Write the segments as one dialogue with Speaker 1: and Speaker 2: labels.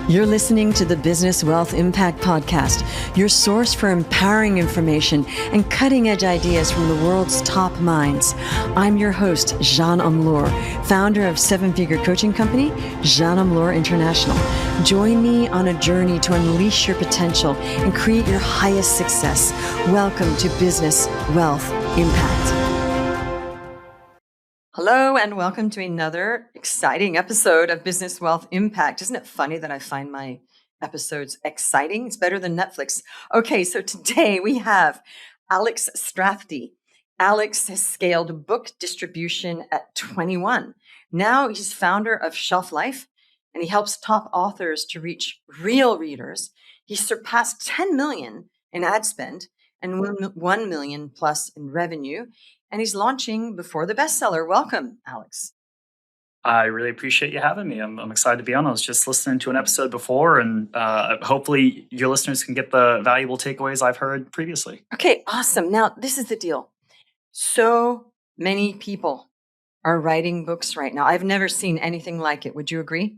Speaker 1: You're listening to the Business Wealth Impact Podcast, your source for empowering information and cutting-edge ideas from the world's top minds. I'm your host, Jeanne Amlour, founder of seven-figure coaching company, Jeanne Amlour International. Join me on a journey to unleash your potential and create your highest success. Welcome to Business Wealth Impact. Hello, and welcome to another exciting episode of Business Wealth Impact. Isn't it funny that I find my episodes exciting? It's better than Netflix. Okay, so today we have Alex Strathdee. Alex has scaled book distribution at 21. Now he's founder of ShelfLife, and he helps top authors to reach real readers. He surpassed 10 million in ad spend and 1 million plus in revenue. And he's launching Before the Bestseller. Welcome, Alex.
Speaker 2: I really appreciate you having me. I'm excited to be on. I was just listening to an episode before, and hopefully your listeners can get the valuable takeaways I've heard previously.
Speaker 1: Okay, awesome. Now, this is the deal. So many people are writing books right now. I've never seen anything like it. Would you agree?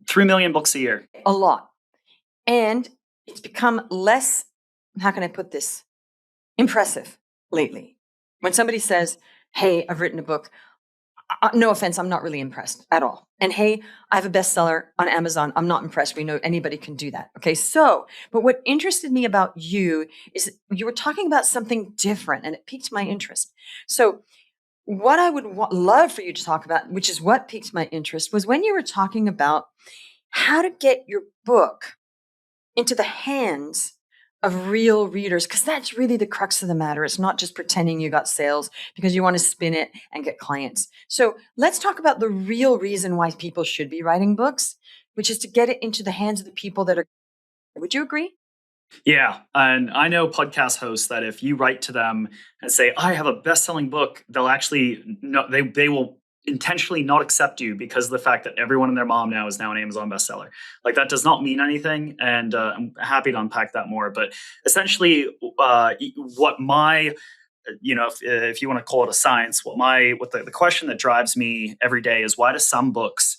Speaker 2: 3 million books a year.
Speaker 1: A lot. And it's become less, how can I put this, impressive lately. When somebody says, hey, I've written a book, no offense, I'm not really impressed at all. And hey, I have a bestseller on Amazon. I'm not impressed. We know anybody can do that. Okay. So, but what interested me about you is you were talking about something different and it piqued my interest. So what I would love for you to talk about, which is what piqued my interest, was when you were talking about how to get your book into the hands of real readers, because that's really the crux of the matter. It's not just pretending you got sales because you want to spin it and get clients. So let's talk about the real reason why people should be writing books, which is to get it into the hands of the people that are. Would you agree?
Speaker 2: Yeah. And I know podcast hosts that if you write to them and say, I have a best-selling book, they'll actually, they will intentionally not accept you because of the fact that everyone and their mom now is now an Amazon bestseller. Like, that does not mean anything. And I'm happy to unpack that more. But essentially, what my, if you want to call it a science, the question that drives me every day is, why do some books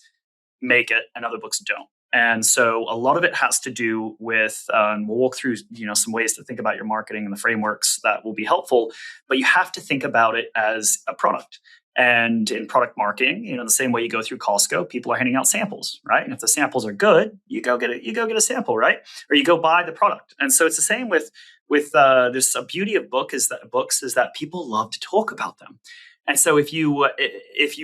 Speaker 2: make it and other books don't? And so a lot of it has to do with, we'll walk through, some ways to think about your marketing and the frameworks that will be helpful, but you have to think about it as a product. And in product marketing, the same way you go through Costco, people are handing out samples, right? And if the samples are good, you go get a sample, right? Or you go buy the product. And so it's the same with this beauty of books is that people love to talk about them. And so if you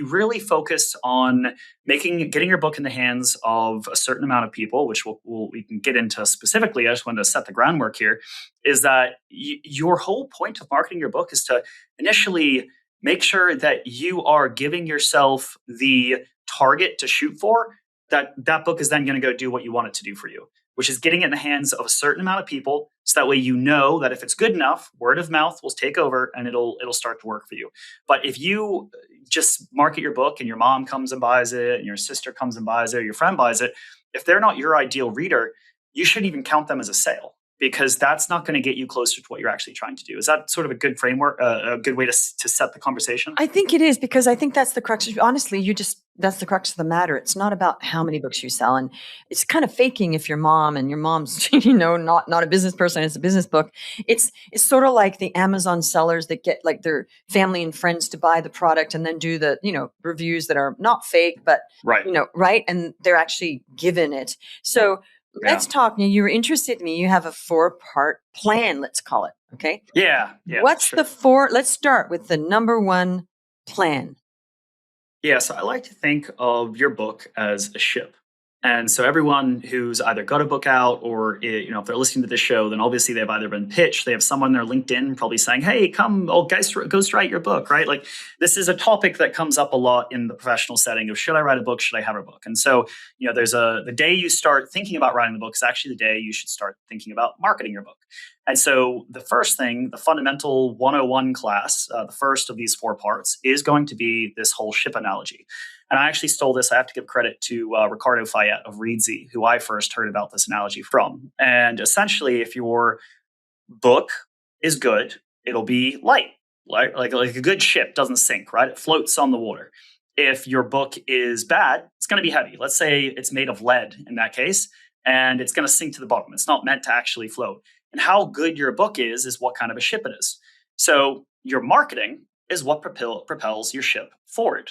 Speaker 2: really focus on getting your book in the hands of a certain amount of people, which we can get into specifically, I just wanted to set the groundwork here, is that your whole point of marketing your book is to initially make sure that you are giving yourself the target to shoot for, that book is then going to go do what you want it to do for you, which is getting it in the hands of a certain amount of people. So that way, that if it's good enough, word of mouth will take over and it'll start to work for you. But if you just market your book and your mom comes and buys it and your sister comes and buys it, or your friend buys it, if they're not your ideal reader, you shouldn't even count them as a sale, because that's not going to get you closer to what you're actually trying to do. Is that sort of a good framework, a good way to set the conversation?
Speaker 1: I think it is, because I think that's the crux. Honestly, that's the crux of the matter. It's not about how many books you sell. And it's kind of faking if your mom's, not a business person, it's a business book. It's sort of like the Amazon sellers that get like their family and friends to buy the product and then do the, reviews that are not fake, but,
Speaker 2: right.
Speaker 1: Right. And they're actually given it. So let's talk. You were interested in me. You have a 4-part plan, let's call it. Okay.
Speaker 2: Yeah.
Speaker 1: What's sure. Let's start with the number one plan.
Speaker 2: Yeah. So I like to think of your book as a ship. And so everyone who's either got a book out or, if they're listening to this show, then obviously they've either been pitched, they have someone on their LinkedIn probably saying, hey, come, guys, ghostwrite your book, right? Like, this is a topic that comes up a lot in the professional setting of, should I write a book? Should I have a book? And so, there's the day you start thinking about writing the book is actually the day you should start thinking about marketing your book. And so the first thing, the fundamental 101 class, the first of these 4 parts, is going to be this whole ship analogy. And I actually stole this. I have to give credit to Ricardo Fayette of Reedsy, who I first heard about this analogy from. And essentially, if your book is good, it'll be light. Like a good ship doesn't sink, right? It floats on the water. If your book is bad, it's going to be heavy. Let's say it's made of lead in that case, and it's going to sink to the bottom. It's not meant to actually float. And how good your book is what kind of a ship it is. So your marketing is what propels your ship forward,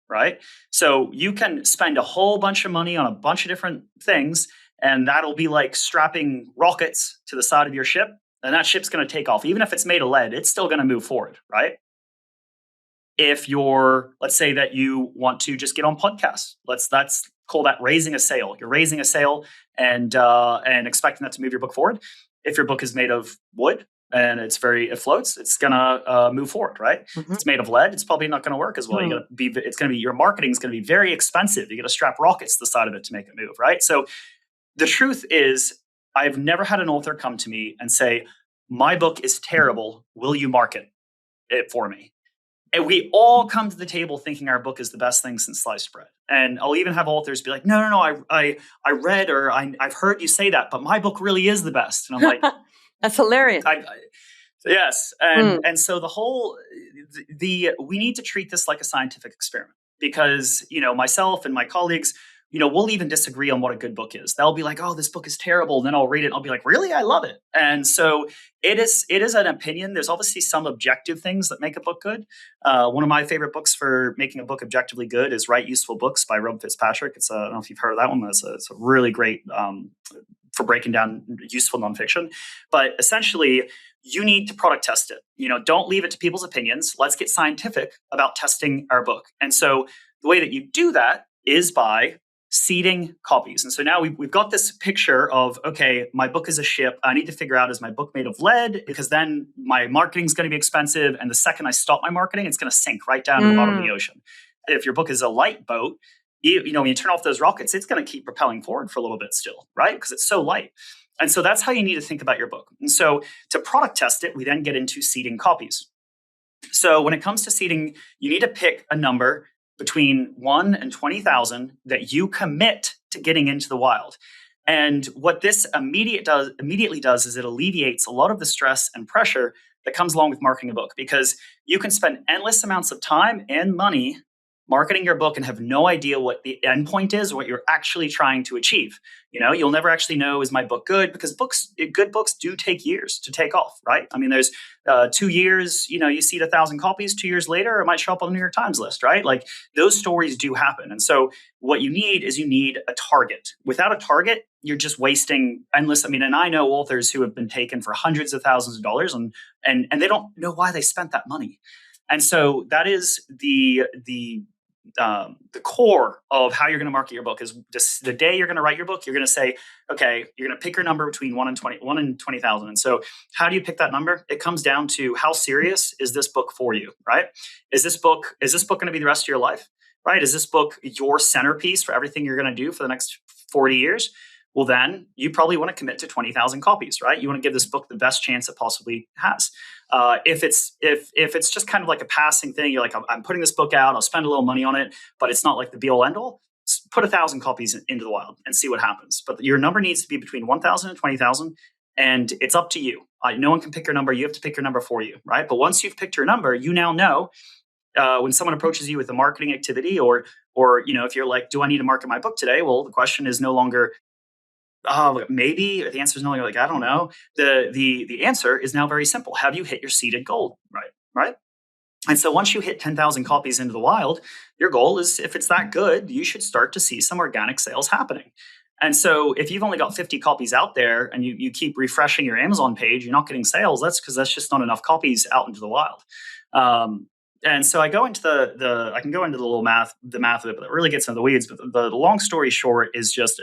Speaker 2: right? So you can spend a whole bunch of money on a bunch of different things, and that'll be like strapping rockets to the side of your ship, and that ship's going to take off. Even if it's made of lead, it's still going to move forward, right? If let's say that you want to just get on podcasts, that's call that raising a sail. You're raising a sail and expecting that to move your book forward. If your book is made of wood and it floats, it's gonna move forward, right? If it's made of lead, it's probably not gonna work as well. Your marketing is gonna be very expensive. You got to strap rockets to the side of it to make it move, right? So the truth is, I've never had an author come to me and say, "My book is terrible. Will you market it for me?" And we all come to the table thinking our book is the best thing since sliced bread. And I'll even have authors be like, no, I read or I've heard you say that, but my book really is the best. And I'm like,
Speaker 1: that's hilarious.
Speaker 2: Yes. And so we need to treat this like a scientific experiment because, myself and my colleagues, we'll even disagree on what a good book is. They'll be like, "Oh, this book is terrible." And then I'll read it and I'll be like, "Really? I love it." And so it is an opinion. There's obviously some objective things that make a book good. One of my favorite books for making a book objectively good is Write Useful Books by Rob Fitzpatrick. I don't know if you've heard of that one. It's a really great for breaking down useful nonfiction. But essentially, you need to product test it. Don't leave it to people's opinions. Let's get scientific about testing our book. And so the way that you do that is by seeding copies. And so now we've got this picture of, okay, my book is a ship. I need to figure out, is my book made of lead? Because then my marketing is going to be expensive. And the second I stop my marketing, it's going to sink right down to the bottom of the ocean. If your book is a light boat, when you turn off those rockets, it's going to keep propelling forward for a little bit still, right? Because it's so light. And so that's how you need to think about your book. And so to product test it, we then get into seeding copies. So when it comes to seeding, you need to pick a number between 1 and 20,000 that you commit to getting into the wild. And what this immediately does is it alleviates a lot of the stress and pressure that comes along with marketing a book, because you can spend endless amounts of time and money marketing your book and have no idea what the end point is, or what you're actually trying to achieve. You'll never actually know, is my book good? Because good books do take years to take off, right? I mean, there's 2 years, you seed 1,000 copies, 2 years later, it might show up on the New York Times list, right? Like those stories do happen. And so what you need is a target. Without a target, you're just wasting endless. And I know authors who have been taken for hundreds of thousands of dollars and they don't know why they spent that money. And so that is the core of how you're going to market your book. Is just the day you're going to write your book, you're going to say, okay, you're going to pick your number between 1 and 20,000. And so how do you pick that number? It comes down to, how serious is this book for you, right? Is this book going to be the rest of your life, right? Is this book your centerpiece for everything you're going to do for the next 40 years? Well, then you probably want to commit to 20,000 copies, right? You want to give this book the best chance it possibly has. If it's just kind of like a passing thing, you're like, I'm putting this book out, I'll spend a little money on it, but it's not like the be all end all. Put 1,000 copies into the wild and see what happens. But your number needs to be between 1,000 and 20,000, and it's up to you. No one can pick your number. You have to pick your number for you, right? But once you've picked your number, you now know when someone approaches you with a marketing activity, or if you're like, do I need to market my book today? Well, the question is no longer, maybe. The answer is no longer like, I don't know. The answer is now very simple. Have you hit your seeded goal? Right. And so once you hit 10,000 copies into the wild, your goal is, if it's that good, you should start to see some organic sales happening. And so if you've only got 50 copies out there and you keep refreshing your Amazon page, you're not getting sales. That's because that's just not enough copies out into the wild. And so I go into I can go into the math of it, but it really gets into the weeds. But the long story short is just,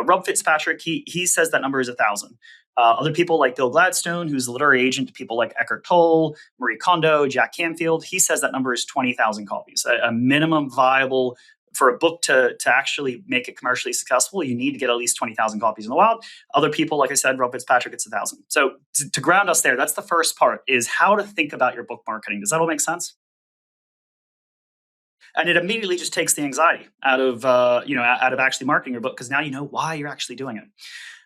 Speaker 2: Rob Fitzpatrick, he says that number is 1,000. Other people like Bill Gladstone, who's the literary agent to people like Eckhart Tolle, Marie Kondo, Jack Canfield, he says that number is 20,000 copies, a minimum viable. For a book to actually make it commercially successful, you need to get at least 20,000 copies in the wild. Other people, like I said, Rob Fitzpatrick, it's 1,000. So to ground us there, that's the first part, is how to think about your book marketing. Does that all make sense? And it immediately just takes the anxiety out of actually marketing your book, because now you know why you're actually doing it.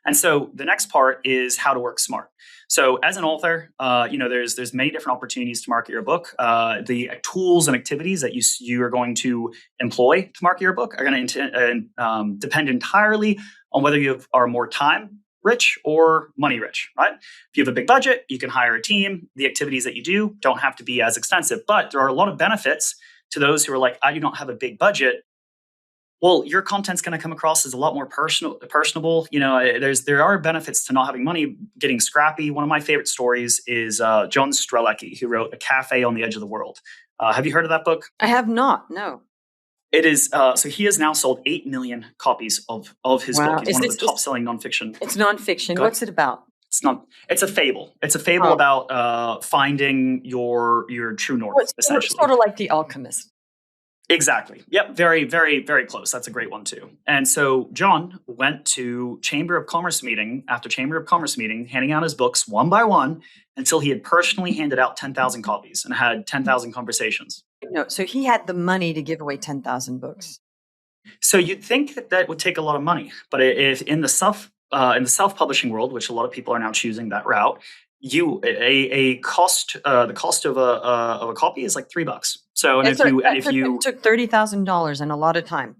Speaker 2: And so the next part is how to work smart. So as an author, there's many different opportunities to market your book. The tools and activities that you are going to employ to market your book are going to depend entirely on whether you are more time rich or money rich, right? If you have a big budget, you can hire a team. The activities that you do don't have to be as extensive, but there are a lot of benefits to those who are like, I do not have a big budget. Well, your content's going to come across as a lot more personable. There are benefits to not having money, getting scrappy. One of my favorite stories is John Strzelecki, who wrote A Cafe on the Edge of the World. Have you heard of that book?
Speaker 1: I have not. No.
Speaker 2: It is. So he has now sold 8 million copies of his book. He's one of the top-selling nonfiction.
Speaker 1: It's nonfiction. What's it about?
Speaker 2: It's not. It's a fable. It's a fable about finding your true north. Essentially,
Speaker 1: sort of like The Alchemist.
Speaker 2: Exactly. Yep. Very, very, very close. That's a great one too. And so John went to Chamber of Commerce meeting after Chamber of Commerce meeting, handing out his books one by one until he had personally handed out 10,000 copies and had 10,000 conversations.
Speaker 1: No, so he had the money to give away 10,000 books.
Speaker 2: So you'd think that would take a lot of money, but if in the self-publishing world, which a lot of people are now choosing that route, the cost of a copy is like $3. So if you
Speaker 1: took $30,000 and a lot of time.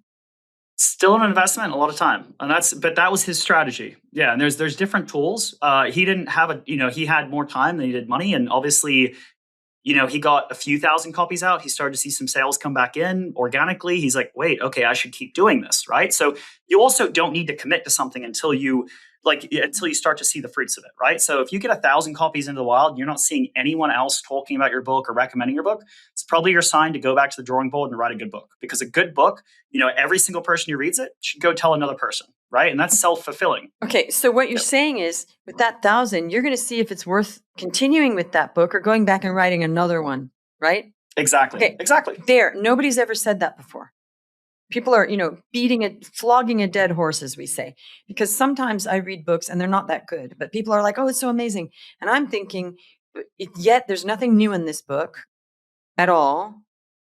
Speaker 2: Still an investment, a lot of time, but that was his strategy. Yeah, and there's different tools. He didn't have he had more time than he did money, and obviously, he got a few thousand copies out. He started to see some sales come back in organically. He's like, wait, okay, I should keep doing this, right? So you also don't need to commit to something until you start to see the fruits of it, right? So if you get 1,000 copies into the wild, and you're not seeing anyone else talking about your book or recommending your book, it's probably your sign to go back to the drawing board and write a good book. Because a good book, every single person who reads it should go tell another person, right? And that's self-fulfilling.
Speaker 1: Okay, so what you're saying is, with that 1,000, you're going to see if it's worth continuing with that book or going back and writing another one, right?
Speaker 2: Exactly. Okay. Exactly.
Speaker 1: There, nobody's ever said that before. People are, flogging a dead horse, as we say, because sometimes I read books and they're not that good, but people are like, oh, it's so amazing. And I'm thinking, yet there's nothing new in this book at all.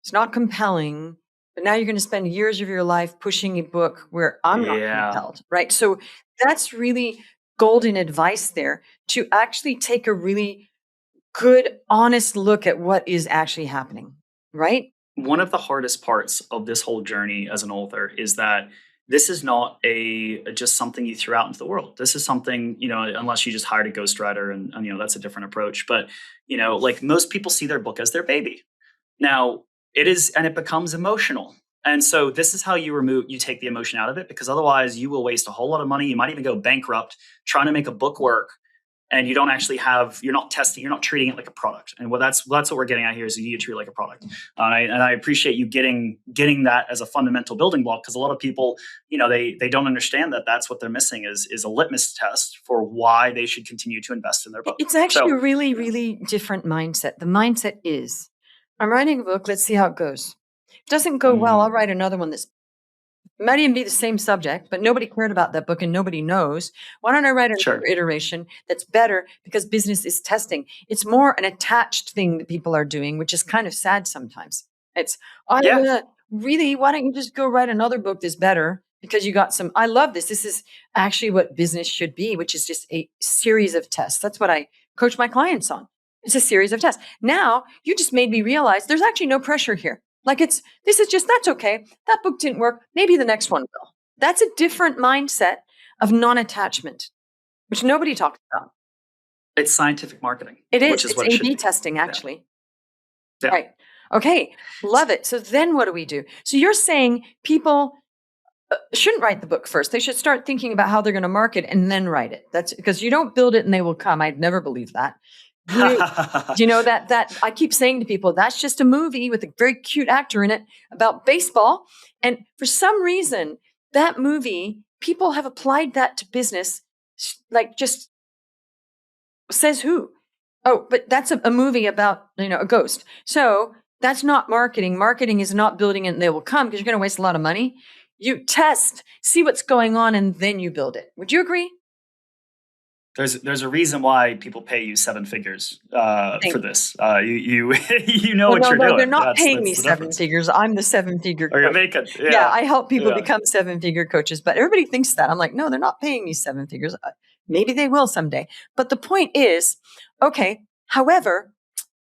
Speaker 1: It's not compelling, but now you're going to spend years of your life pushing a book where I'm not compelled, right? So that's really golden advice there, to actually take a really good, honest look at what is actually happening, right?
Speaker 2: One of the hardest parts of this whole journey as an author is that this is not just something you threw out into the world. This is something, unless you just hired a ghostwriter and that's a different approach. But, like most people see their book as their baby. Now it becomes emotional. And so this is how you take the emotion out of it, because otherwise you will waste a whole lot of money. You might even go bankrupt trying to make a book work. And you're not treating it like a product. And that's what we're getting at here, is you need to treat it like a product. And I appreciate you getting that as a fundamental building block, because a lot of people, they don't understand that that's what they're missing is a litmus test for why they should continue to invest in their book.
Speaker 1: It's actually a really, really different mindset. The mindset is, I'm writing a book, let's see how it goes. If it doesn't go well, I'll write another one that's might even be the same subject, but nobody cared about that book and nobody knows. Why don't I write another iteration that's better, because business is testing. It's more an attached thing that people are doing, which is kind of sad sometimes. It's, really, why don't you just go write another book that's better, because you got I love this. This is actually what business should be, which is just a series of tests. That's what I coach my clients on. It's a series of tests. Now, you just made me realize there's actually no pressure here. Like that's okay. That book didn't work. Maybe the next one will. That's a different mindset of non-attachment, which nobody talks about.
Speaker 2: It's scientific marketing.
Speaker 1: It is. It's A/B testing, actually.
Speaker 2: Yeah.
Speaker 1: Right. Okay. Love it. So then what do we do? So you're saying people shouldn't write the book first. They should start thinking about how they're going to market and then write it. That's because you don't build it and they will come. I'd never believe that. That I keep saying to people, that's just a movie with a very cute actor in it about baseball. And for some reason, that movie, people have applied that to business, like just says who? Oh, but that's a movie about, a ghost. So that's not marketing. Marketing is not building it and they will come, because you're going to waste a lot of money. You test, see what's going on, and then you build it. Would you agree?
Speaker 2: There's a reason why people pay you seven figures for this. You you know
Speaker 1: Well,
Speaker 2: what
Speaker 1: no,
Speaker 2: you're
Speaker 1: no, they're
Speaker 2: doing.
Speaker 1: not paying
Speaker 2: That's
Speaker 1: me
Speaker 2: the
Speaker 1: seven
Speaker 2: difference.
Speaker 1: figures. I'm the seven-figure
Speaker 2: Or you
Speaker 1: coach.
Speaker 2: make it.
Speaker 1: Yeah,
Speaker 2: Yeah.
Speaker 1: I help people
Speaker 2: Yeah.
Speaker 1: become seven-figure coaches, but everybody thinks that. I'm like, no, they're not paying me seven figures. Maybe they will someday. But the point is, okay, however,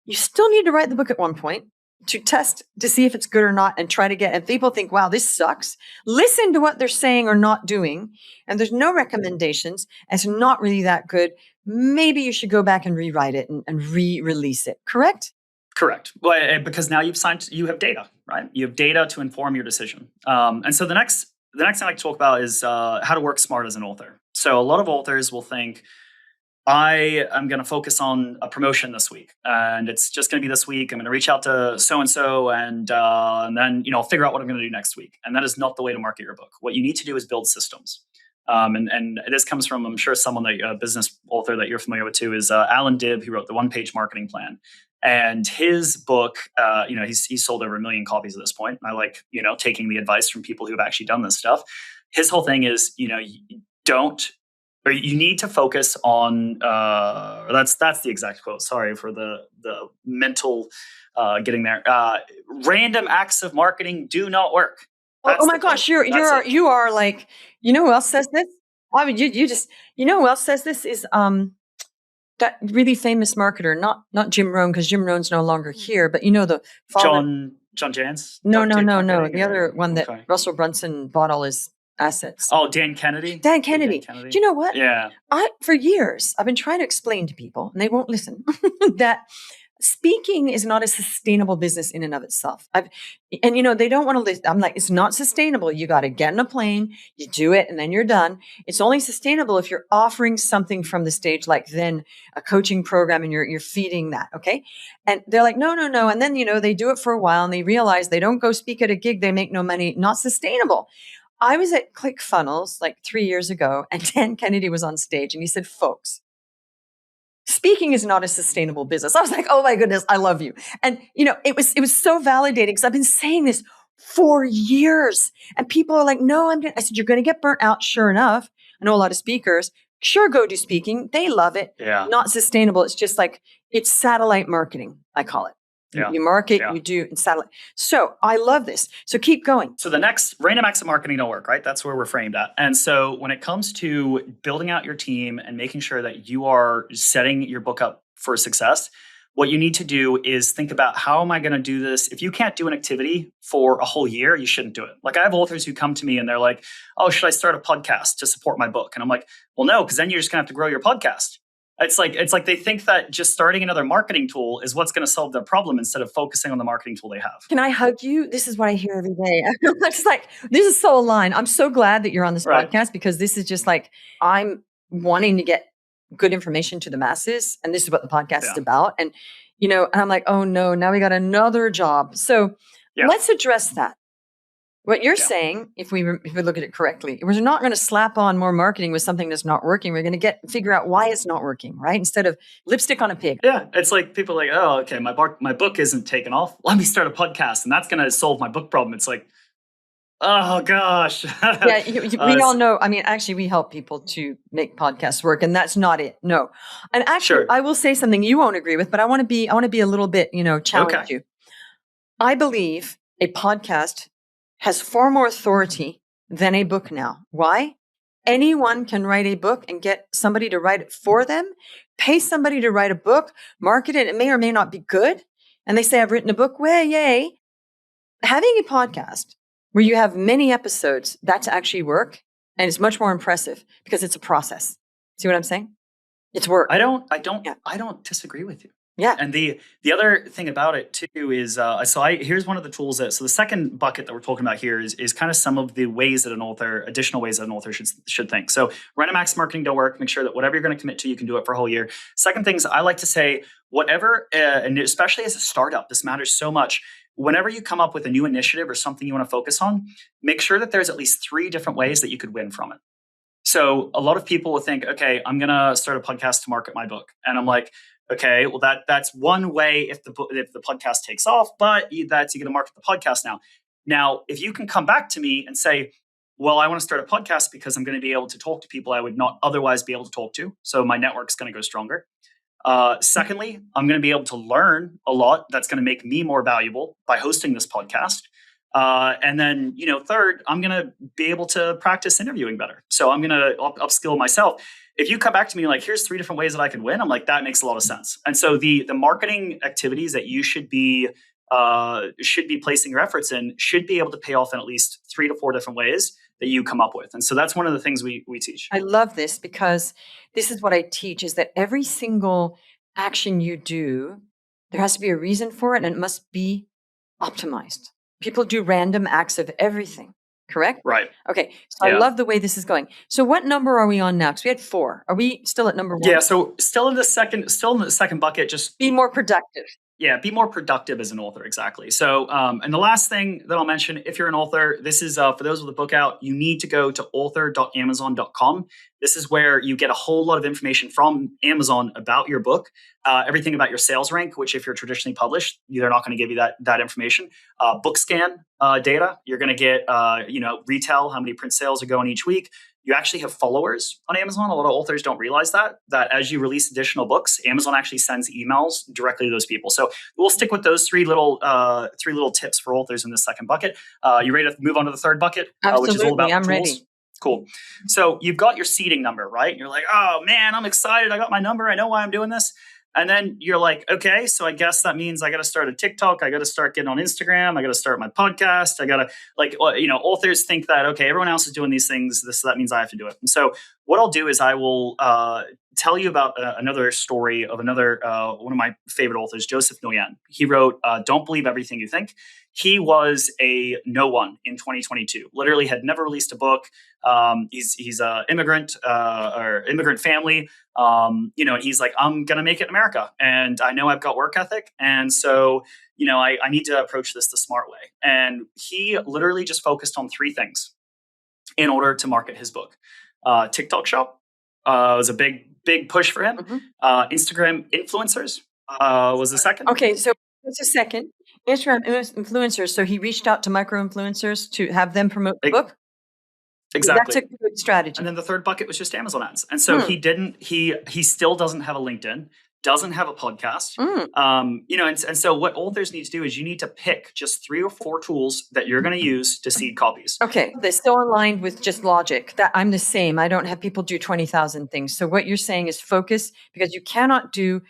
Speaker 1: you still need to write the book at one point to test to see if it's good or not and try to get, and people think, wow, this sucks. Listen to what they're saying or not doing. And there's no recommendations. And it's not really that good. Maybe you should go back and rewrite it and re-release it. Correct?
Speaker 2: Correct. Well, because now you have data, right? You have data to inform your decision. And so the next thing I like to talk about is how to work smart as an author. So a lot of authors will think, I am going to focus on a promotion this week, and it's just going to be this week. I'm going to reach out to so and so, and then I'll figure out what I'm going to do next week. And that is not the way to market your book. What you need to do is build systems. And this comes from, I'm sure, someone that a business author that you're familiar with too is Alan Dibb, who wrote the One-Page Marketing Plan. And his book, he's sold over 1 million copies at this point. I like taking the advice from people who have actually done this stuff. His whole thing is you need to focus on that's the exact quote. Sorry for the mental getting there. Random acts of marketing do not work.
Speaker 1: Oh my gosh, you are like, who else says this? I mean, you just, who else says this is that really famous marketer, not Jim Rohn, because Jim Rohn's no longer here, but the father.
Speaker 2: John Jantz.
Speaker 1: No. The other one that Russell Brunson bought all his assets.
Speaker 2: Oh, Dan Kennedy.
Speaker 1: Dan Kennedy. Do you know what?
Speaker 2: Yeah.
Speaker 1: For years, I've been trying to explain to people, and they won't listen, that speaking is not a sustainable business in and of itself. They don't want to listen. I'm like, it's not sustainable. You got to get in a plane, you do it, and then you're done. It's only sustainable if you're offering something from the stage, like then a coaching program, and you're feeding that. Okay. And they're like, no. And then, they do it for a while and they realize they don't go speak at a gig. They make no money, not sustainable. I was at ClickFunnels like 3 years ago, and Dan Kennedy was on stage and he said, folks, speaking is not a sustainable business. I was like, oh my goodness, I love you. And, it was so validating because I've been saying this for years and people are like, no, I said, you're going to get burnt out. Sure enough. I know a lot of speakers, sure, go do speaking. They love it.
Speaker 2: Yeah.
Speaker 1: Not sustainable. It's just like, it's satellite marketing, I call it.
Speaker 2: Yeah.
Speaker 1: You market, you do in satellite. So I love this. So keep going.
Speaker 2: So the next random acts of marketing don't work, right? That's where we're framed at. And so when it comes to building out your team and making sure that you are setting your book up for success, what you need to do is think about, how am I going to do this? If you can't do an activity for a whole year, you shouldn't do it. Like I have authors who come to me and they're like, oh, should I start a podcast to support my book? And I'm like, well, no, because then you're just going to have to grow your podcast. It's like they think that just starting another marketing tool is what's going to solve their problem instead of focusing on the marketing tool they have.
Speaker 1: Can I hug you? This is what I hear every day. I'm just like, this is so aligned. I'm so glad that you're on this podcast, because this is just like, I'm wanting to get good information to the masses. And this is what the podcast is about. And, and I'm like, oh no, now we got another job. So let's address that. What you're saying, if we look at it correctly, we're not going to slap on more marketing with something that's not working. We're going to figure out why it's not working, right? Instead of lipstick on a pig.
Speaker 2: Yeah, it's like people are like, oh, okay, my book isn't taken off. Let me start a podcast, and that's going to solve my book problem. It's like, oh gosh.
Speaker 1: We all know. I mean, actually, we help people to make podcasts work, and that's not it. No, and actually, I will say something you won't agree with, but I want to be a little bit, challenge you. I believe a podcast has far more authority than a book now. Why? Anyone can write a book and get somebody to write it for them, pay somebody to write a book, market it. It may or may not be good. And they say, I've written a book. Well, yay. Having a podcast where you have many episodes, that's actually work. And it's much more impressive because it's a process. See what I'm saying? It's work.
Speaker 2: I don't disagree with you.
Speaker 1: Yeah.
Speaker 2: And the other thing about it too is, here's one of the tools so the second bucket that we're talking about here is kind of some of the ways that additional ways that an author should think. So random acts marketing don't work. Make sure that whatever you're going to commit to, you can do it for a whole year. Second things, I like to say, whatever, and especially as a startup, this matters so much. Whenever you come up with a new initiative or something you want to focus on, make sure that there's at least 3 different ways that you could win from it. So a lot of people will think, okay, I'm going to start a podcast to market my book. And I'm like, okay, well that's one way if the podcast takes off, but you're going to market the podcast now. Now, if you can come back to me and say, Well, I want to start a podcast because I'm going to be able to talk to people I would not otherwise be able to talk to. So my network's going to go stronger. Secondly, I'm going to be able to learn a lot that's going to make me more valuable by hosting this podcast. And then, third, I'm going to be able to practice interviewing better. So I'm going to upskill myself. If you come back to me like, here's 3 different ways that I could win, I'm like, that makes a lot of sense. And so the marketing activities that you should be placing your efforts in should be able to pay off in at least 3 to 4 different ways that you come up with. And so that's one of the things we teach.
Speaker 1: I love this because this is what I teach, is that every single action you do, there has to be a reason for it, and it must be optimized. People do random acts of everything, correct?
Speaker 2: Right.
Speaker 1: Okay. So I love the way this is going. So what number are we on now? Because we had 4. Are we still at number 1?
Speaker 2: Yeah. So still in the second bucket, just
Speaker 1: be more productive.
Speaker 2: Yeah, be more productive as an author. Exactly. So, and the last thing that I'll mention, if you're an author, this is for those with a book out, you need to go to author.amazon.com. This is where you get a whole lot of information from Amazon about your book, everything about your sales rank, which if you're traditionally published, they're not going to give you that information. Book scan data, you're going to get, retail, how many print sales are going each week. You actually have followers on Amazon. A lot of authors don't realize that as you release additional books, Amazon actually sends emails directly to those people. So we'll stick with those three little tips for authors in the second bucket. You ready to move on to the third bucket, which is all about
Speaker 1: I'm
Speaker 2: tools?
Speaker 1: ready.
Speaker 2: Cool. So you've got your seeding number, right? You're like, oh man, I'm excited. I got my number. I know why I'm doing this. And then you're like, okay, so I guess that means I got to start a TikTok. I got to start getting on Instagram. I got to start my podcast. I got to authors think that, okay, everyone else is doing these things. So that means I have to do it. And so what I'll do is I will tell you about another story of another, one of my favorite authors, Joseph Nguyen. He wrote, Don't Believe Everything You Think. He was a no one in 2022, literally had never released a book. He's an immigrant or immigrant family. And he's like, I'm going to make it in America. And I know I've got work ethic. And so, I need to approach this the smart way. And he literally just focused on 3 things in order to market his book. TikTok Shop was a big push for him.
Speaker 1: Mm-hmm.
Speaker 2: Instagram influencers was the second.
Speaker 1: Okay. So what's the second? Instagram influencers. So he reached out to micro influencers to have them promote the book.
Speaker 2: Exactly.
Speaker 1: That's a good strategy.
Speaker 2: And then the third bucket was just Amazon ads. And so he still doesn't have a LinkedIn, doesn't have a podcast. And so what authors need to do is you need to pick just 3 or 4 tools that you're going to use to seed copies.
Speaker 1: Okay. They're still aligned with just logic. That I'm the same. I don't have people do 20,000 things. So what you're saying is focus, because you cannot do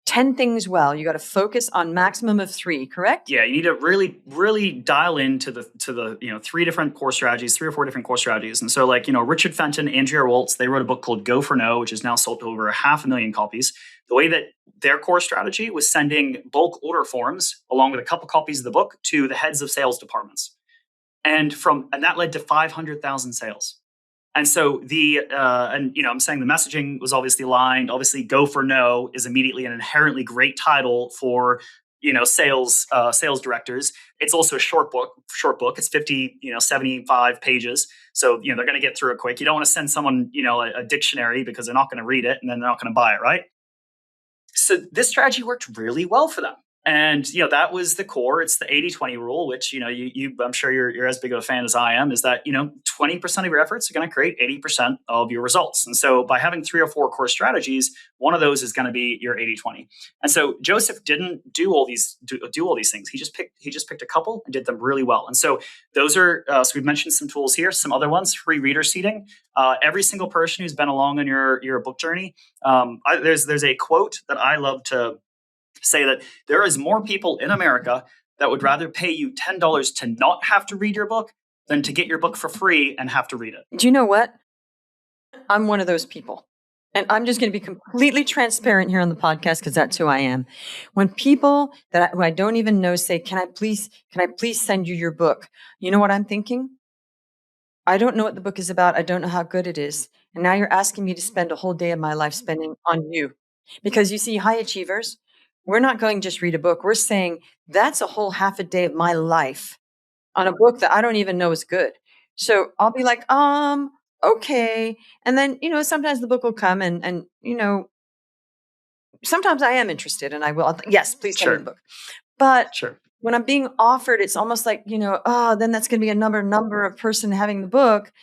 Speaker 1: 10 things well. You got to focus on maximum of 3, correct?
Speaker 2: Yeah, you need to really, really dial into the 3 different core strategies, 3 or 4 different core strategies. And so Richard Fenton, Andrea Waltz, they wrote a book called Go for No, which is now sold to over 500,000 copies. The way that their core strategy was sending bulk order forms along with a couple copies of the book to the heads of sales departments. And that led to 500,000 sales. And so I'm saying the messaging was obviously aligned. Obviously, Go for No is immediately an inherently great title for sales directors. It's also a short book. It's 50 75 pages. So they're going to get through it quick. You don't want to send someone a dictionary because they're not going to read it and then they're not going to buy it, right? So this strategy worked really well for them. And, that was the core. It's the 80-20 rule, which, I'm sure you're as big of a fan as I am, is that, 20% of your efforts are going to create 80% of your results. And so by having 3 or 4 core strategies, one of those is going to be your 80-20. And so Joseph didn't do all these things. He just picked a couple and did them really well. And so those are, so we've mentioned some tools here, some other ones, free reader seeding. Every single person who's been along on your book journey, there's a quote that I love to say, that there is more people in America that would rather pay you $10 to not have to read your book than to get your book for free and have to read it.
Speaker 1: Do you know what? I'm one of those people. And I'm just going to be completely transparent here on the podcast because that's who I am. When people who I don't even know say, can I please send you your book? You know what I'm thinking? I don't know what the book is about. I don't know how good it is. And now you're asking me to spend a whole day of my life spending on you. Because you see, high achievers, we're not going just read a book. We're saying that's a whole half a day of my life on a book that I don't even know is good. So I'll be like, okay. And then, sometimes the book will come and sometimes I am interested and I will, yes, please send me the book. But,
Speaker 2: sure.
Speaker 1: when I'm being offered, it's almost like, oh, then that's going to be a number of person having the book.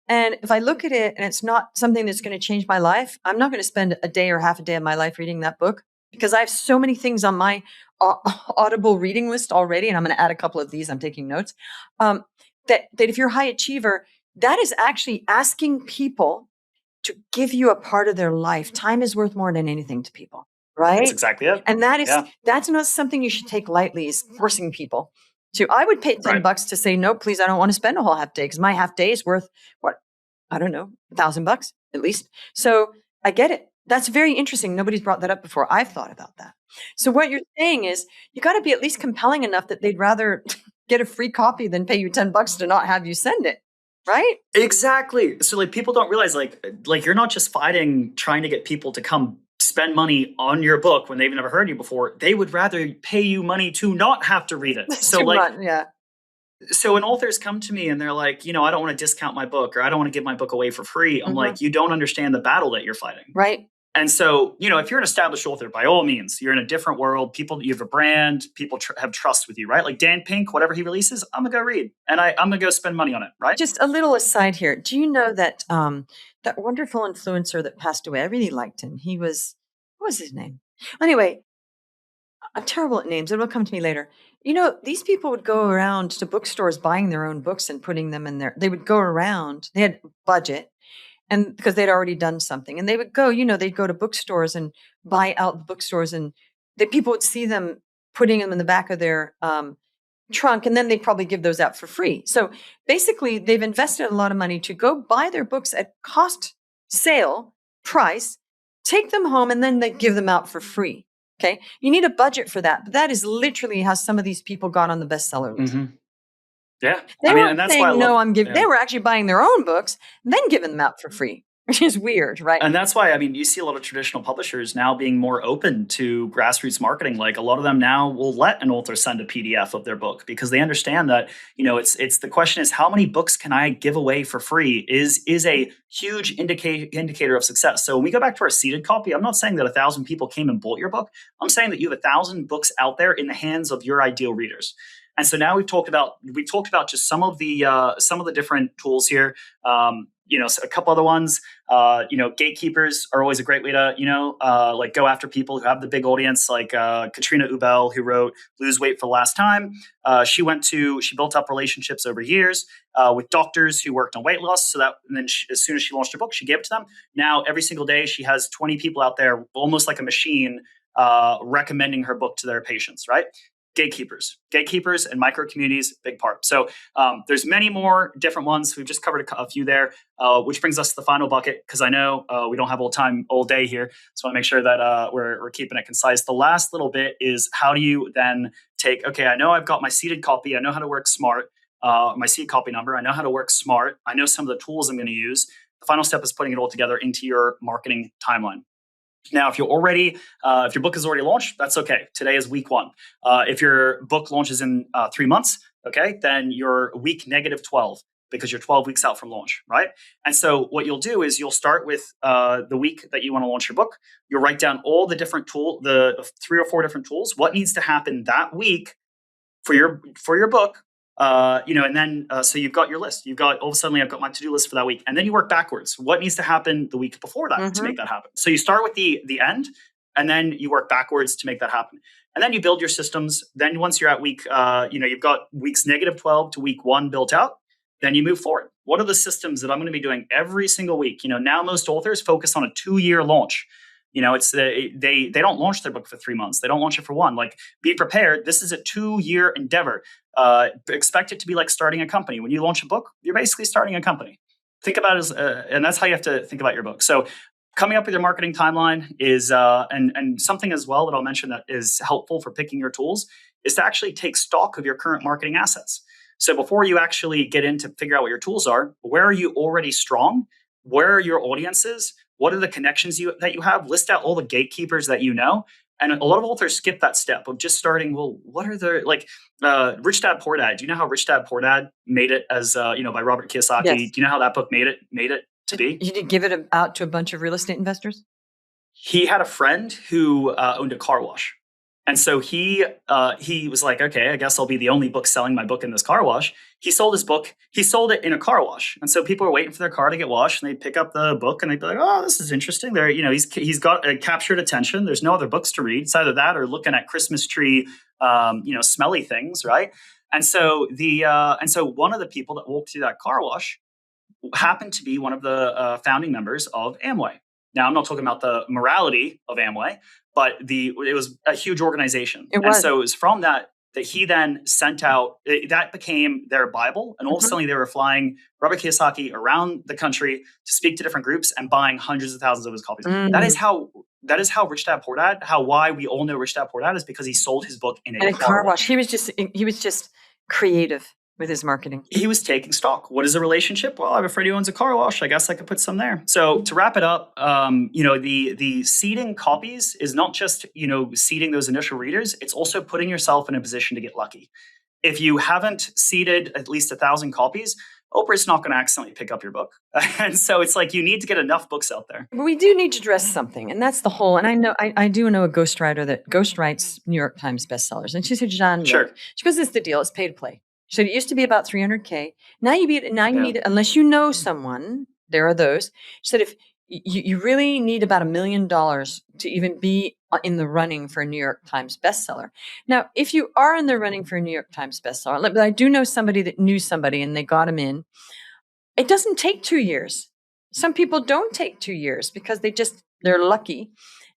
Speaker 1: And if I look at it and it's not something that's going to change my life, I'm not going to spend a day or half a day of my life reading that book, because I have so many things on my Audible reading list already. And I'm going to add a couple of these. I'm taking notes. That if you're a high achiever, that is actually asking people to give you a part of their life. Time is worth more than anything to people,
Speaker 2: That's
Speaker 1: right?
Speaker 2: exactly it.
Speaker 1: And
Speaker 2: Yeah.
Speaker 1: that's not something you should take lightly, is forcing people to. I would pay
Speaker 2: Right.
Speaker 1: $10 to say, no, please, I don't want to spend a whole half day, because my half day is worth what? I don't know, $1,000 at least. So I get it. That's very interesting. Nobody's brought that up before. I've thought about that. So what you're saying is you got to be at least compelling enough that they'd rather get a free copy than pay you $10 to not have you send it. Right?
Speaker 2: Exactly. So like people don't realize like you're not just fighting trying to get people to come spend money on your book when they've never heard you before. They would rather pay you money to not have to read it. So
Speaker 1: Too
Speaker 2: like
Speaker 1: much, yeah.
Speaker 2: so when authors come to me and they're like, I don't want to discount my book, or I don't want to give my book away for free. I'm like, you don't understand the battle that you're fighting.
Speaker 1: Right.
Speaker 2: And so, if you're an established author, by all means, you're in a different world. You have a brand, people have trust with you, right? Like Dan Pink, whatever he releases, I'm gonna go read, and I'm gonna go spend money on it, right?
Speaker 1: Just a little aside here. Do you know that that wonderful influencer that passed away? I really liked him. What was his name? Anyway, I'm terrible at names. It will come to me later. These people would go around to bookstores buying their own books and putting them in there. They would go around. They had budget, and because they'd already done something, and they would go. They'd go to bookstores and buy out the bookstores, and people would see them putting them in the back of their trunk, and then they'd probably give those out for free. So basically, they've invested a lot of money to go buy their books at cost sale price, take them home, and then they give them out for free. Okay. You need a budget for that. But that is literally how some of these people got on the bestseller list.
Speaker 2: Mm-hmm. Yeah.
Speaker 1: They weren't
Speaker 2: and that's
Speaker 1: saying,
Speaker 2: why I love,
Speaker 1: no, I'm giving, they were actually buying their own books and then giving them out for free, which is weird, right?
Speaker 2: And that's why, you see a lot of traditional publishers now being more open to grassroots marketing. Like a lot of them now will let an author send a PDF of their book, because they understand that, it's the question is, how many books can I give away for free is a huge indicator of success. So when we go back to our seeded copy, I'm not saying that 1,000 people came and bought your book. I'm saying that you have 1,000 books out there in the hands of your ideal readers. And so now we've talked about just some of the different tools here. So a couple other ones. Gatekeepers are always a great way to like go after people who have the big audience. Like Katrina Ubell, who wrote "Lose Weight for the Last Time." She built up relationships over years with doctors who worked on weight loss. And then as soon as she launched her book, she gave it to them. Now every single day she has 20 people out there, almost like a machine, recommending her book to their patients. Right. Gatekeepers and micro communities, big part. So there's many more different ones. We've just covered a few there, which brings us to the final bucket, because I know we don't have all day here. So I want to make sure that we're keeping it concise. The last little bit is, how do you then take, okay, I know I've got my seeded copy. I know how to work smart, my seed copy number. I know how to work smart. I know some of the tools I'm going to use. The final step is putting it all together into your marketing timeline. Now, if your book is already launched, that's okay. Today is week 1. If your book launches in 3 months, okay, then you're week -12, because you're 12 weeks out from launch, right? And so what you'll do is you'll start with the week that you want to launch your book. You'll write down all the different the 3 or 4 different tools. What needs to happen that week for your book? And then so you've got your list. You've got, all of a sudden, I've got my to-do list for that week, and then you work backwards. What needs to happen the week before that to make that happen? So you start with the end, and then you work backwards to make that happen. And then you build your systems. Then once you're at week, you've got weeks -12 to week 1 built out. Then you move forward. What are the systems that I'm going to be doing every single week? Now most authors focus on a 2-year launch. It's they don't launch their book for 3 months. They don't launch it for 1. Like, be prepared. This is a 2-year endeavor. Expect it to be like starting a company. When you launch a book, you're basically starting a company. Think about it as, and that's how you have to think about your book. So coming up with your marketing timeline is, and something as well that I'll mention that is helpful for picking your tools, is to actually take stock of your current marketing assets. So before you actually get in to figure out what your tools are, where are you already strong? Where are your audiences? What are the connections that you have? List out all the gatekeepers that you know. And a lot of authors skip that step of just starting, well, what are the, like, Rich Dad, Poor Dad. Do you know how Rich Dad, Poor Dad made it as, by Robert Kiyosaki?
Speaker 1: Yes.
Speaker 2: Do you know how that book made it to be?
Speaker 1: You did give it out to a bunch of real estate investors?
Speaker 2: He had a friend who owned a car wash. And so he was like, okay, I guess I'll be the only book selling my book in this car wash. He sold his book. He sold it in a car wash, and so people are waiting for their car to get washed, and they'd pick up the book and they'd be like, "Oh, this is interesting." There, he's got captured attention. There's no other books to read. It's either that or looking at Christmas tree, smelly things, right? And so one of the people that walked through that car wash happened to be one of the founding members of Amway. Now, I'm not talking about the morality of Amway, but it was a huge organization. And so it was from that he then sent out, that became their Bible. And all of a sudden they were flying Robert Kiyosaki around the country to speak to different groups and buying hundreds of thousands of his copies. That is how Rich Dad Poor Dad, why we all know Rich Dad Poor Dad, is because he sold his book in a car wash.
Speaker 1: He was just creative with his marketing.
Speaker 2: He was taking stock. What is a relationship? Well, I have a friend who owns a car wash. I guess I could put some there. So to wrap it up, the seeding copies is not just, seeding those initial readers. It's also putting yourself in a position to get lucky. If you haven't seeded at least 1,000 copies, Oprah's not going to accidentally pick up your book. And so it's like you need to get enough books out there.
Speaker 1: But we do need to address something. And that's the whole, and I do know a ghostwriter that ghostwrites New York Times bestsellers. And she said, John,
Speaker 2: sure.
Speaker 1: She goes, this is the deal. It's pay to play. She said, it used to be about $300K. Now you need it, unless you know someone, there are those. She said, if you really need about $1 million to even be in the running for a New York Times bestseller. Now, if you are in the running for a New York Times bestseller, but I do know somebody that knew somebody and they got him in. It doesn't take 2 years. Some people don't take 2 years because they're lucky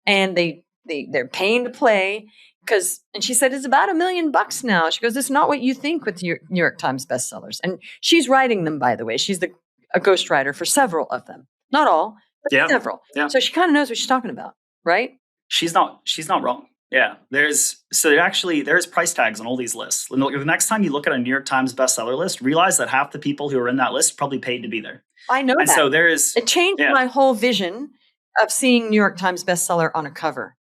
Speaker 1: and they're paying to play. And she said, it's about $1 million now. She goes, it's not what you think with your New York Times bestsellers. And she's writing them, by the way. She's a ghostwriter for several of them. Not all, but several. Yeah. So she kind of knows what she's talking about, right?
Speaker 2: She's not wrong. Yeah. There's price tags on all these lists. The next time you look at a New York Times bestseller list, realize that half the people who are in that list probably paid to be there.
Speaker 1: I know that.
Speaker 2: So
Speaker 1: it changed my whole vision of seeing New York Times bestseller on a cover.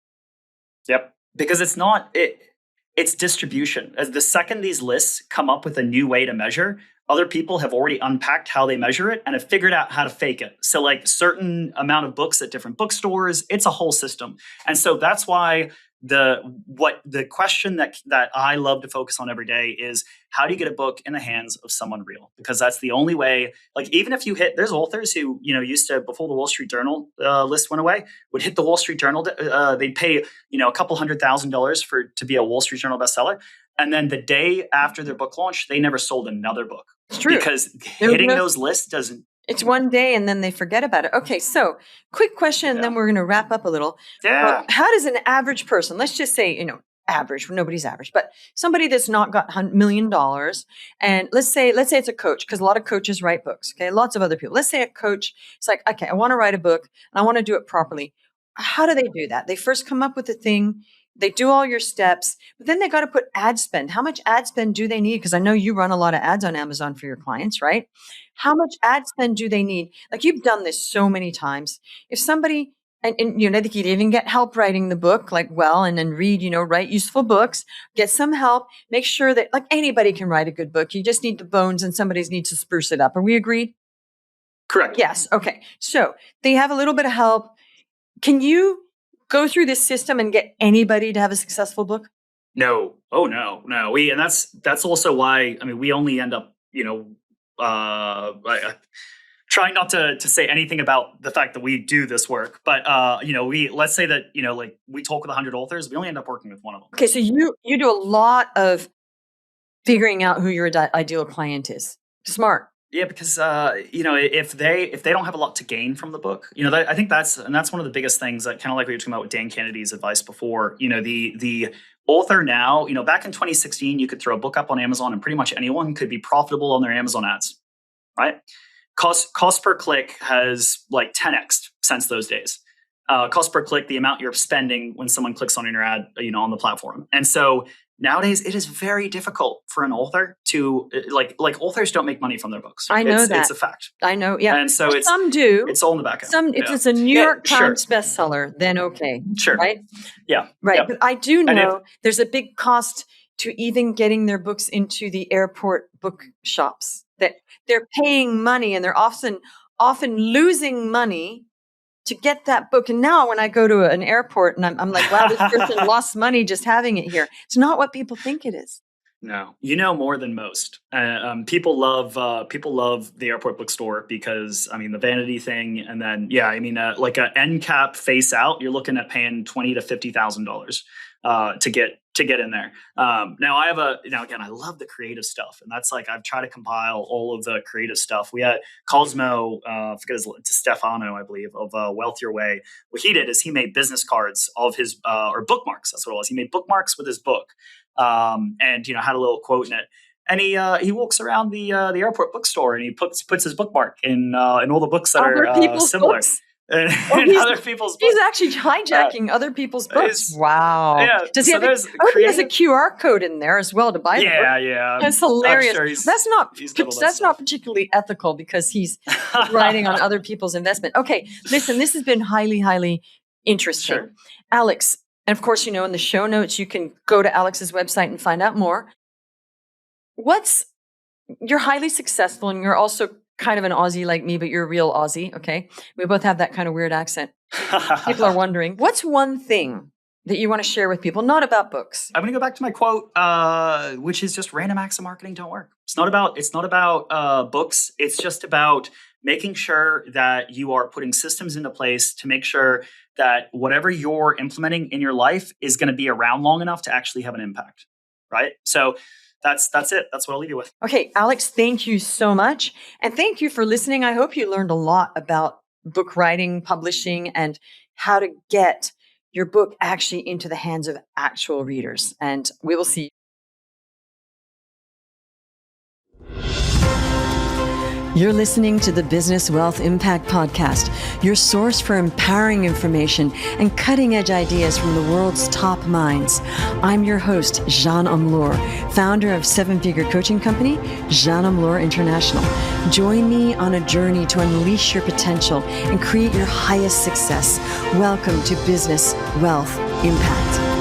Speaker 2: Yep. Because it's distribution. As the second these lists come up with a new way to measure, other people have already unpacked how they measure it and have figured out how to fake it. So like certain amount of books at different bookstores, it's a whole system. And so that's why the question that I love to focus on every day is, how do you get a book in the hands of someone real? Because that's the only way. Like, even if there's authors who, used to, before the Wall Street Journal list went away, would hit the Wall Street Journal. They'd pay, a couple $100,000 to be a Wall Street Journal bestseller. And then the day after their book launch, they never sold another book.
Speaker 1: It's true.
Speaker 2: Because hitting those lists doesn't.
Speaker 1: It's one day and then they forget about it. Okay, so quick question, and then we're going to wrap up a little.
Speaker 2: Yeah.
Speaker 1: How does an average person, let's just say, average, nobody's average, but somebody that's not got $1 million, and let's say it's a coach, because a lot of coaches write books, okay? Lots of other people. Let's say a coach, it's like, okay, I want to write a book and I want to do it properly. How do they do that? They first come up with the thing. They do all your steps, but then they got to put ad spend. How much ad spend do they need? Because I know you run a lot of ads on Amazon for your clients, right? How much ad spend do they need? Like, you've done this so many times. If somebody, and they could even get help writing the book, and then read, write useful books, get some help, make sure that, like, anybody can write a good book. You just need the bones and somebody needs to spruce it up. Are we agreed?
Speaker 2: Correct.
Speaker 1: Yes. Okay. So they have a little bit of help. Can you go through this system and get anybody to have a successful book?
Speaker 2: No. Oh, no. And that's also why, we only end up, trying not to say anything about the fact that we do this work, but let's say that, we talk with 100 authors, we only end up working with one of them.
Speaker 1: Okay. So you do a lot of figuring out who your ideal client is. Smart.
Speaker 2: Yeah, because if they don't have a lot to gain from the book, I think that's one of the biggest things, that kind of like what you're talking about with Dan Kennedy's advice before. The author now, back in 2016, you could throw a book up on Amazon and pretty much anyone could be profitable on their Amazon ads, right? Cost per click has like 10x since those days. Cost per click, the amount you're spending when someone clicks on your ad, on the platform, and so. Nowadays, it is very difficult for an author to like authors don't make money from their books.
Speaker 1: I know that.
Speaker 2: It's a fact.
Speaker 1: I know. Yeah.
Speaker 2: And so
Speaker 1: some do.
Speaker 2: It's all in the back end.
Speaker 1: If it's a New York Times bestseller, then okay.
Speaker 2: Sure.
Speaker 1: Right?
Speaker 2: Yeah.
Speaker 1: Right.
Speaker 2: Yeah.
Speaker 1: But I do know there's a big cost to even getting their books into the airport bookshops, that they're paying money and they're often losing money to get that book. And now when I go to an airport and I'm like, wow, this person lost money just having it here. It's not what people think it is.
Speaker 2: No, you know more than most. People love the airport bookstore because I mean the vanity thing, and then like a end cap face out, you're looking at paying $20,000 to $50,000 to get in there. Now again, I love the creative stuff, and that's like I've tried to compile all of the creative stuff. We had Cosmo, Stefano, I believe, of Wealth Your Way. What he did is he made business cards of his or bookmarks. That's what it was. He made bookmarks with his book. And had a little quote in it, and he walks around the airport bookstore and he puts his bookmark in all the books that are similar.
Speaker 1: Books?
Speaker 2: And other people's books.
Speaker 1: He's actually hijacking other people's books. Wow.
Speaker 2: Yeah.
Speaker 1: Does he have he has a QR code in there as well to buy the book?
Speaker 2: Yeah.
Speaker 1: That's hilarious.
Speaker 2: Sure
Speaker 1: that's not particularly ethical because he's riding on other people's investment. Okay, listen, this has been highly, highly interesting.
Speaker 2: Sure.
Speaker 1: Alex, and of course, in the show notes, you can go to Alex's website and find out more. You're highly successful and you're also kind of an Aussie like me, but you're a real Aussie, okay? We both have that kind of weird accent. People are wondering, what's one thing that you want to share with people, not about books?
Speaker 2: I'm going to go back to my quote, which is just random acts of marketing don't work. It's not about books. It's just about making sure that you are putting systems into place to make sure that whatever you're implementing in your life is going to be around long enough to actually have an impact, right? So that's it. That's what I'll leave you with.
Speaker 1: Okay, Alex, thank you so much. And thank you for listening. I hope you learned a lot about book writing, publishing, and how to get your book actually into the hands of actual readers. And we will see you. You're listening to the Business Wealth Impact Podcast, your source for empowering information and cutting-edge ideas from the world's top minds. I'm your host, Jeanne Amlour, founder of seven-figure coaching company, Jeanne Amlour International. Join me on a journey to unleash your potential and create your highest success. Welcome to Business Wealth Impact.